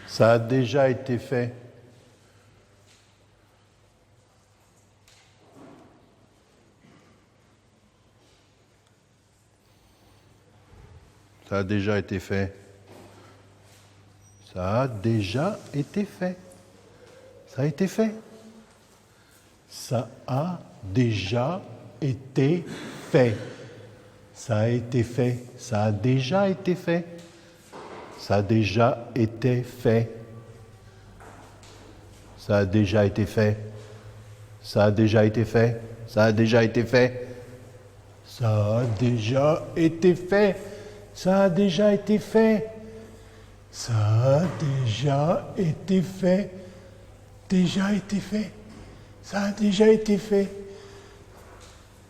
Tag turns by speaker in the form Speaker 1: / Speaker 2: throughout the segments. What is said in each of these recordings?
Speaker 1: Ça a déjà été fait. Ça a déjà été fait. Ça a déjà été fait. Ça a été fait. Ça a déjà été fait. Ça a été fait. Ça a déjà été fait. Ça a déjà été fait. Ça a déjà été fait. Ça a déjà été fait. Ça a déjà été fait. Ça a déjà été fait. Ça a déjà été fait. Ça a déjà été fait. Déjà été fait. Ça a déjà été fait.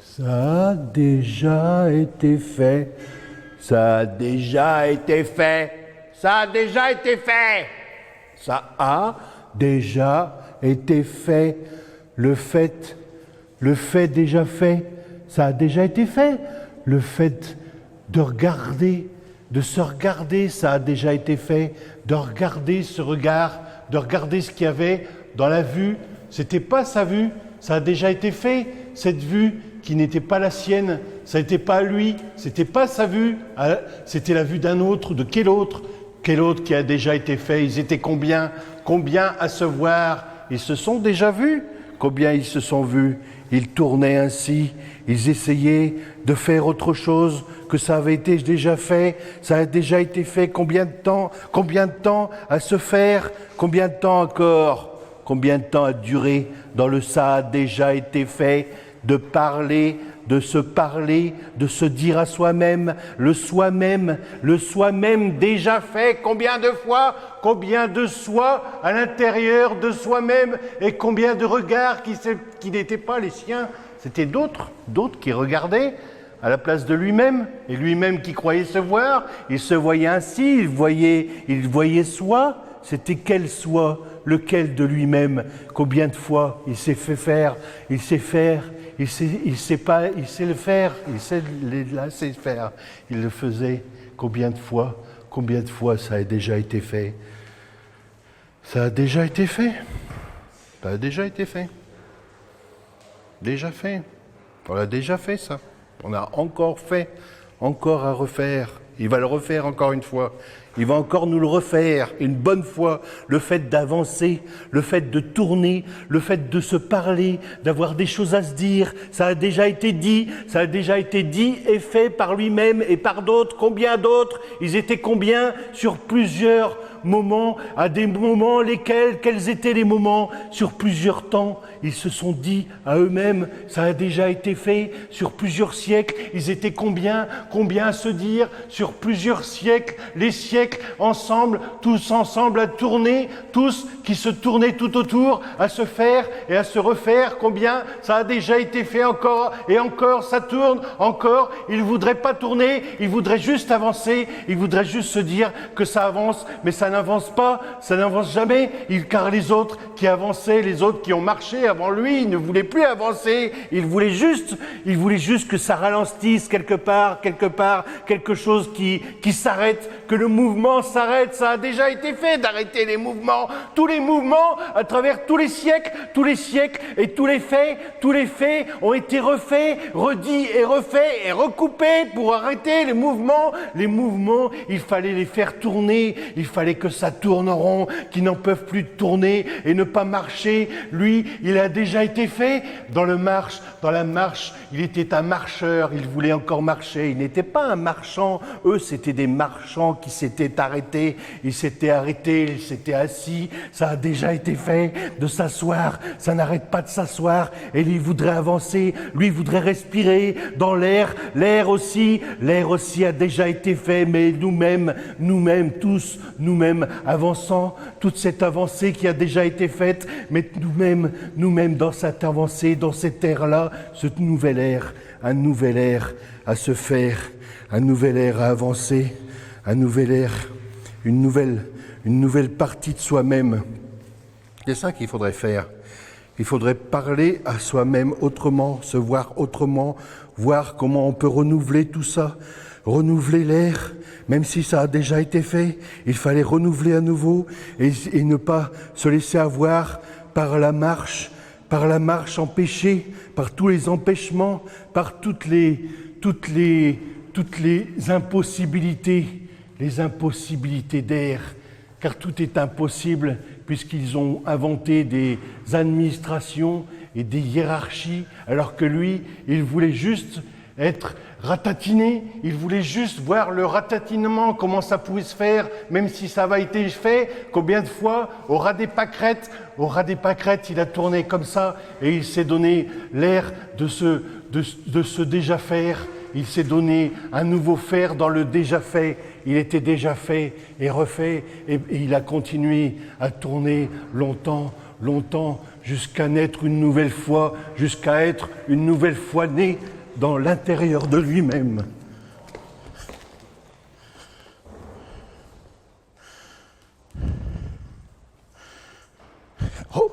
Speaker 1: Ça a déjà été fait. Ça a déjà été fait. Ça a déjà été fait. Ça a déjà été fait. Le fait déjà fait. Ça a déjà été fait. Le fait de regarder, de se regarder, ça a déjà été fait. De regarder ce regard, de regarder ce qu'il y avait dans la vue. C'était pas sa vue, ça a déjà été fait. Cette vue qui n'était pas la sienne, ça n'était pas lui, c'était pas sa vue, c'était la vue d'un autre, de quel autre qui a déjà été fait. Ils étaient combien à se voir? Ils se sont déjà vus. Combien ils se sont vus? Ils tournaient ainsi, ils essayaient de faire autre chose que ça avait été déjà fait, ça a déjà été fait. Combien de temps à se faire? Combien de temps encore? Combien de temps a duré dans le ça a déjà été fait? De parler, de se dire à soi-même, le soi-même déjà fait. Combien de fois, combien de soi à l'intérieur de soi-même et combien de regards qui n'étaient pas les siens. C'était d'autres qui regardaient à la place de lui-même, et lui-même qui croyait se voir, il se voyait ainsi, il voyait soi. C'était quel soi? Lequel de lui-même? Combien de fois il s'est fait faire, il sait le faire, il sait le laisser faire. Il le faisait. Combien de fois ça a déjà été fait? Ça a déjà été fait. Ça a déjà été fait. Déjà fait. On l'a déjà fait, ça. On a encore fait, encore à refaire. Il va le refaire encore une fois. Il va encore nous le refaire une bonne fois. Le fait d'avancer, le fait de tourner, le fait de se parler, d'avoir des choses à se dire, ça a déjà été dit et fait par lui-même et par d'autres. Combien d'autres? Ils étaient combien sur plusieurs moments, à des moments quels étaient les moments? Sur plusieurs temps, ils se sont dit à eux-mêmes, ça a déjà été fait. Sur plusieurs siècles, ils étaient combien à se dire? Sur plusieurs siècles, les siècles ensemble, tous ensemble à tourner, tous qui se tournaient tout autour, à se faire et à se refaire. Combien ça a déjà été fait encore et encore, ça tourne encore. Ils ne voudraient pas tourner, ils voudraient juste avancer, ils voudraient juste se dire que ça avance, mais ça n'avance pas, ça n'avance jamais, car les autres qui avançaient, les autres qui ont marché avant lui, ils ne voulaient plus avancer, ils voulaient juste que ça ralentisse quelque part, quelque chose qui s'arrête, que le mouvement s'arrête. Ça a déjà été fait d'arrêter les mouvements, tous les mouvements à travers tous les siècles et tous les faits ont été refaits, redits et refaits et recoupés pour arrêter les mouvements. Les mouvements, il fallait les faire tourner, il fallait que ça tourne en rond, qu'ils n'en peuvent plus de tourner et ne pas marcher. Lui, il a déjà été fait dans la marche, il était un marcheur, il voulait encore marcher, il n'était pas un marchand, eux c'était des marchands qui s'étaient arrêtés, ils s'étaient assis, ça a déjà été fait de s'asseoir, ça n'arrête pas de s'asseoir, et lui voudrait avancer, lui voudrait respirer dans l'air aussi a déjà été fait, mais nous-mêmes tous, avançant, toute cette avancée qui a déjà été faite, mais nous-mêmes dans cette avancée, dans cette ère-là, un nouvel air à se faire, un nouvel air à avancer, un nouvel air, une nouvelle partie de soi-même. C'est ça qu'il faudrait faire. Il faudrait parler à soi-même autrement, se voir autrement, voir comment on peut renouveler tout ça, renouveler l'air, même si ça a déjà été fait. Il fallait renouveler à nouveau et ne pas se laisser avoir par la marche empêchée, par tous les empêchements, par toutes les impossibilités, les impossibilités d'air, car tout est impossible puisqu'ils ont inventé des administrations et des hiérarchies, alors que lui, il voulait juste être ratatiné, il voulait juste voir le ratatinement, comment ça pouvait se faire, même si ça avait été fait, combien de fois, au ras des pâquerettes, il a tourné comme ça et il s'est donné l'air de ce déjà faire. Il s'est donné un nouveau faire dans le déjà fait. Il était déjà fait et refait et il a continué à tourner longtemps, jusqu'à naître une nouvelle fois, jusqu'à être une nouvelle fois né dans l'intérieur de lui-même. Oh!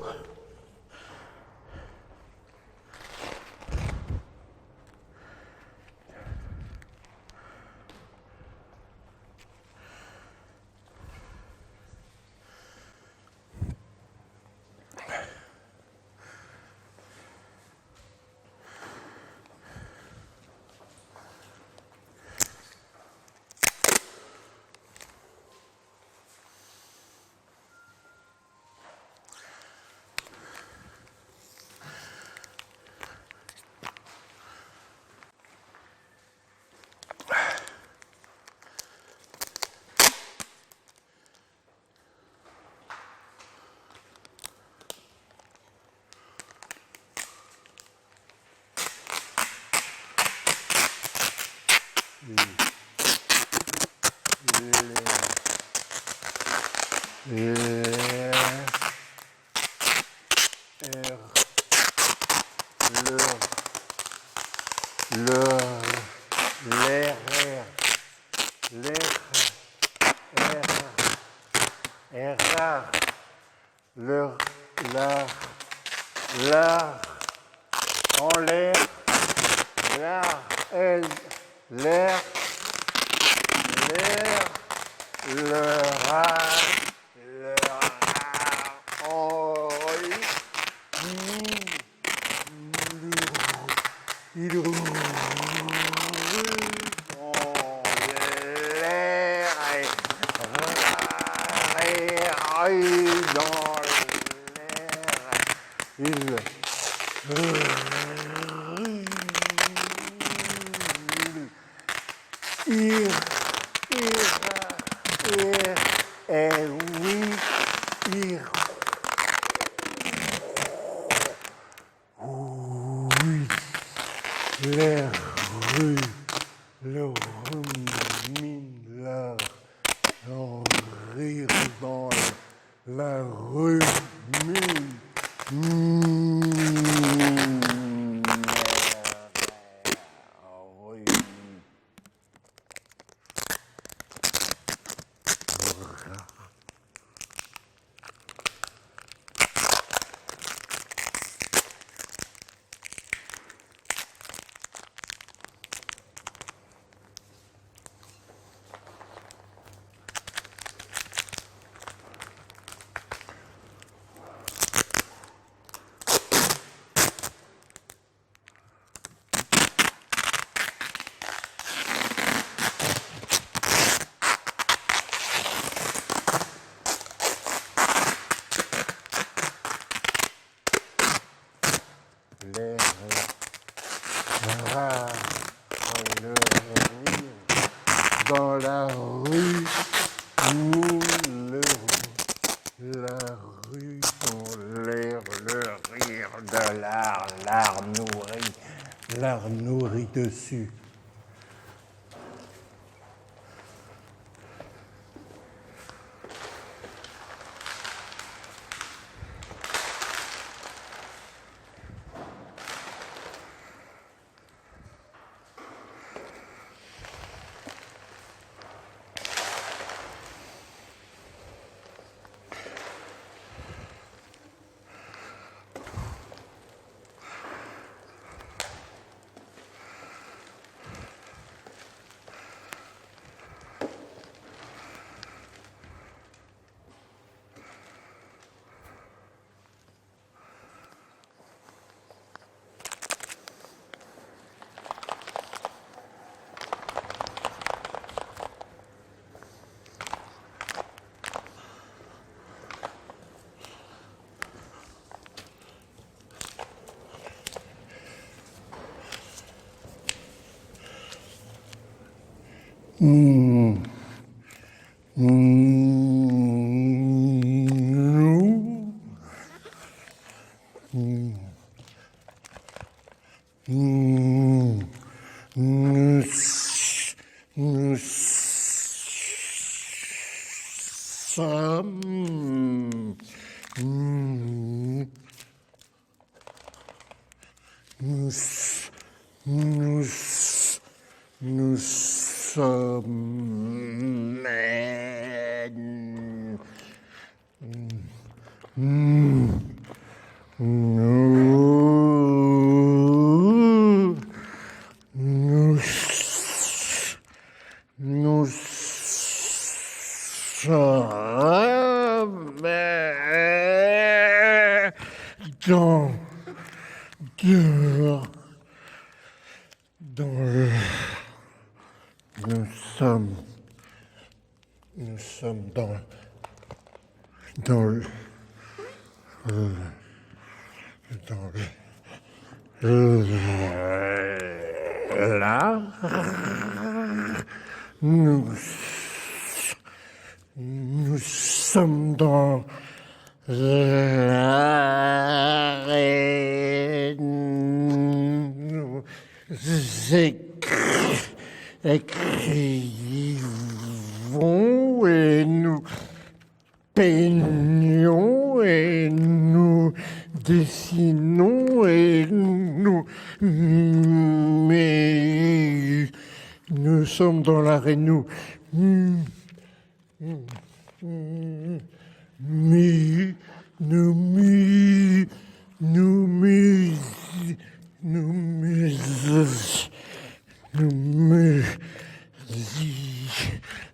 Speaker 1: L'art, en l'air, l'art, l'air, le rat, en l'air rue, le rumine, l'art, en rire dans la rue, dans la rue, la rue dans l'air, le rire de l'art nourri dessus. Nous sommes. Nous sommes. Nous sommes nous sommes dans le là, nous sommes dans l'arène, nous écrivons et nous peignons et nous dessinons et mais nous sommes dans l'arène, nous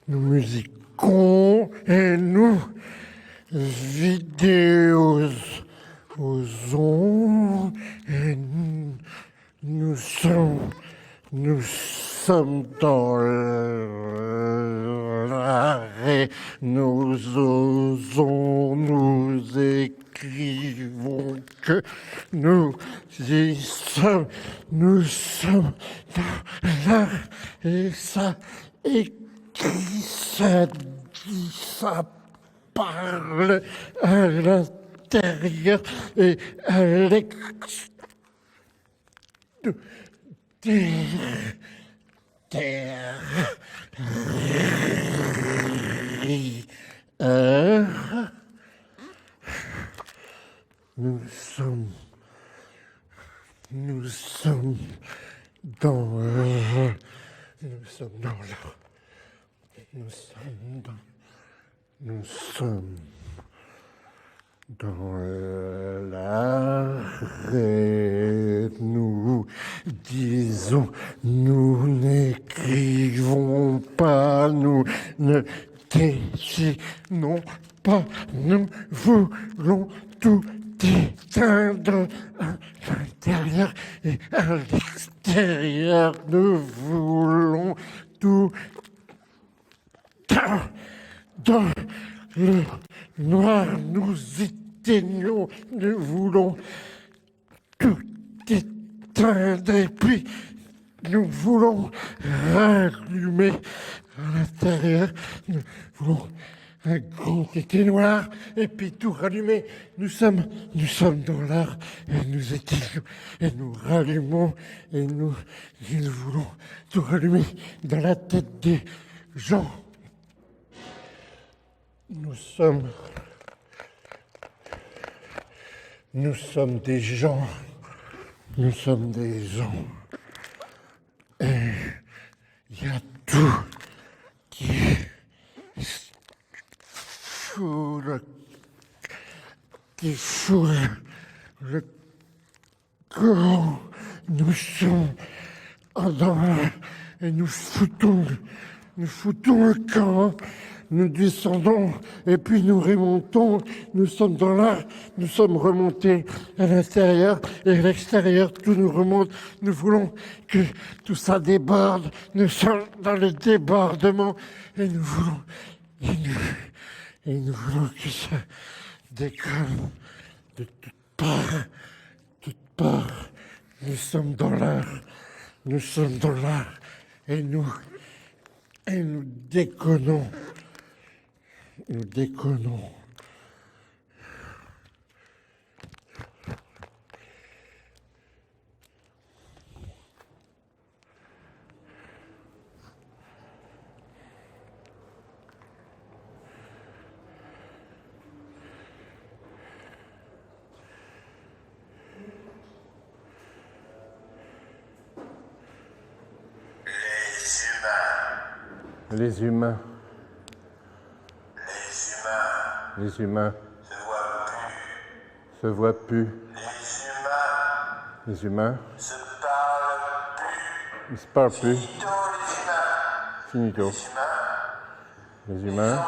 Speaker 1: musiquons et nous vidéosons et nous sommes dans l'arrêt, nous osons, nous écrivons que nous y sommes, nous sommes dans l'arrêt, et ça écrit, ça dit, ça parle à l'intérieur et à l'extérieur. Nous sommes dans l'arrêt, nous disons, nous n'écrivons pas, nous ne dessinons pas, nous voulons tout éteindre à l'intérieur et à l'extérieur, nous voulons tout dans le noir, nous éteignons, nous voulons tout éteindre et puis nous voulons rallumer à l'intérieur, nous voulons un grand été noir et puis tout rallumer. Nous sommes dans l'art et nous éteignons et nous rallumons et nous voulons tout rallumer dans la tête des gens. Nous sommes des gens. Nous sommes des gens. Et il y a tout qui fout le corps. Nous sommes dans et nous foutons le camp. Nous descendons et puis nous remontons. Nous sommes dans l'art, nous sommes remontés à l'intérieur et à l'extérieur, tout nous remonte. Nous voulons que tout ça déborde. Nous sommes dans le débordement et nous voulons que ça décolle de toutes parts. Nous sommes dans l'art et nous déconnons nous déconnons. Les humains. Les humains se voient plus. Les humains se parlent plus. Ils se parlent plus. Finito. Les humains,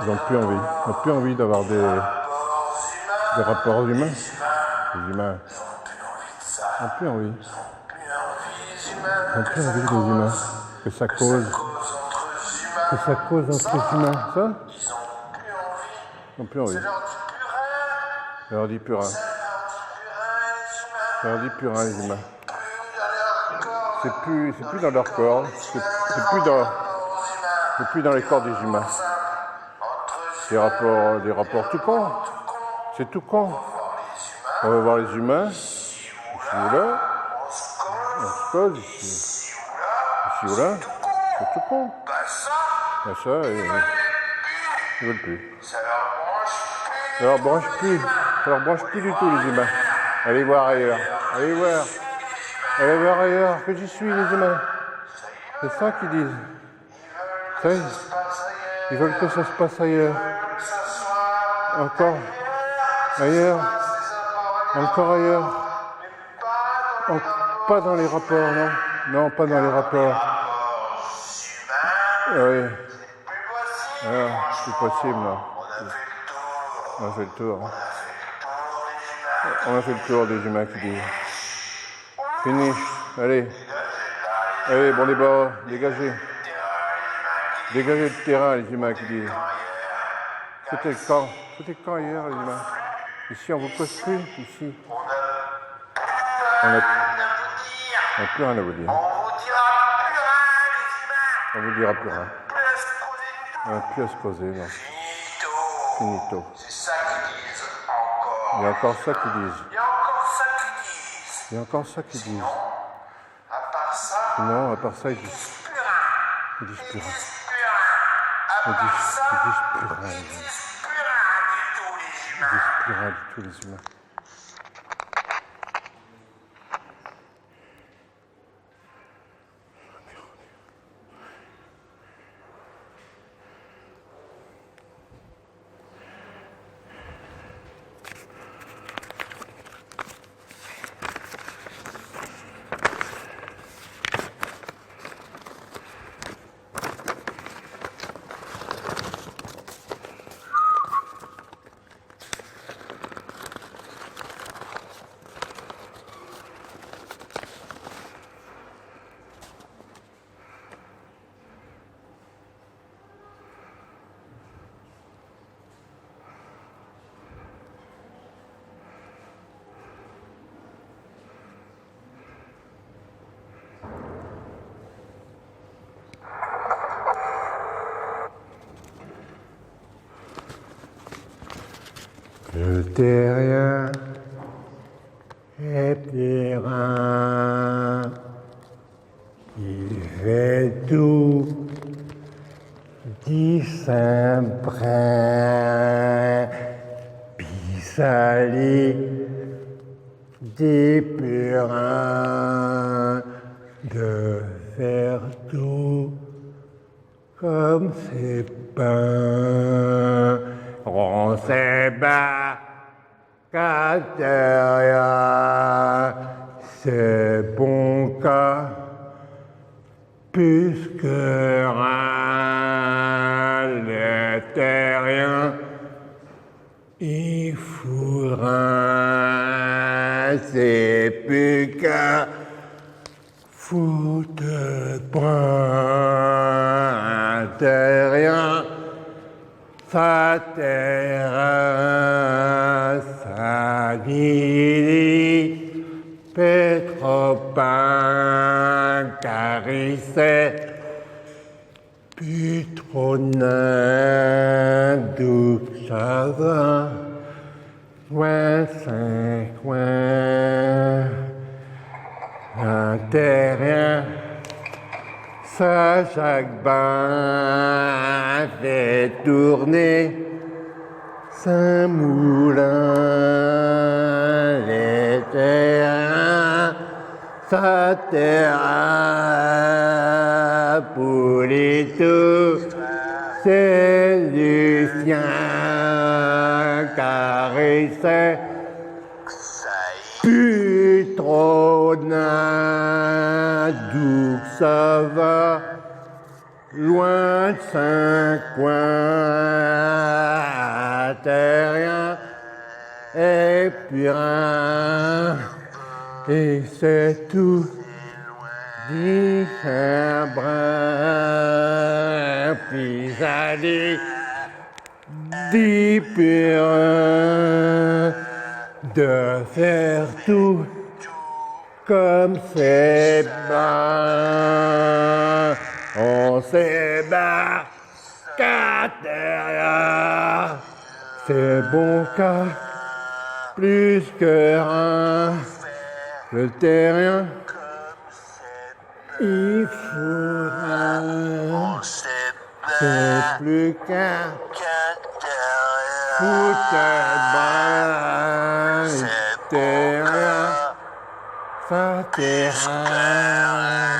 Speaker 1: ils n'ont plus envie. Ils n'ont plus envie d'avoir des rapports humains. Les humains n'ont plus envie. Ils n'ont plus envie des humains. Que ça cause entre les humains. Ça? Ils n'ont plus envie. Ça leur dit plus rien. Ça leur dit plus rien, les humains. C'est plus dans leur corps. C'est plus dans les corps des humains. Des rapports tout con. C'est tout con. On va voir les humains. Ici ou là. On se cause ici. Ici ou là, c'est tout con. Ben ça, ils veulent plus. Ça leur branche plus. Ça leur branche plus du tout, les humains. Allez voir ailleurs. Allez voir ailleurs que j'y suis, les humains. C'est ça qu'ils disent. Ça, ils veulent que ça se passe ailleurs. Encore ailleurs. Encore ailleurs. Pas dans les rapports, non. Non, pas dans les rapports. Oui. Alors, c'est possible, non. On a fait le tour. On a fait le tour des humains qui disent. Finish. Allez. Allez, bon débat. Dégagez. Dégagez le terrain, les humains qui disent. C'était le camp. C'était le camp hier, les humains. Ici, on vous cause plus. Ici. On n'a plus rien à vous dire. On vous dira plus rien. On n'a plus à se poser, non. Finito. C'est ça qu'ils disent encore. Il y a encore ça qu'ils disent. Il y a encore ça qu'ils disent. Sinon, à part ça, ils disent plus rien. Ils disent plus rien. Ils disent plus rien. Ils disent plus rien du tout, les humains. Le terrien est terrain, il fait tout du Saint-Brin, pissalé des purins, de faire tout comme ses pains. On sait pas qu'à terre, c'est bon cas, plus que rien, les terriens, il faut rien, c'est plus qu'à foutre de point, terrien. Sa terre, sa guérie, Pétropin, carissait, Plus trop nain, d'où ça va, coin, cinq coins, un terrien, ça chaque bain fait tourner, Saint-Moulin, les terriens, sa terre pour les tout, c'est Lucien caressait, plus trop nain, d'où ça va, loin de Saint-Coin, terrien et purin, et c'est tout. Dit un brin, puis allez, dit purin, de faire tout comme c'est bas. On s'ébat qu'à terre, c'est bon cas, plus que rien, le terrien. Il faudra, c'est plus qu'un foutre bas, terrain, ça terrain,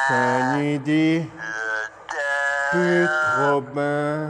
Speaker 1: ça n'y dit plus trop bien.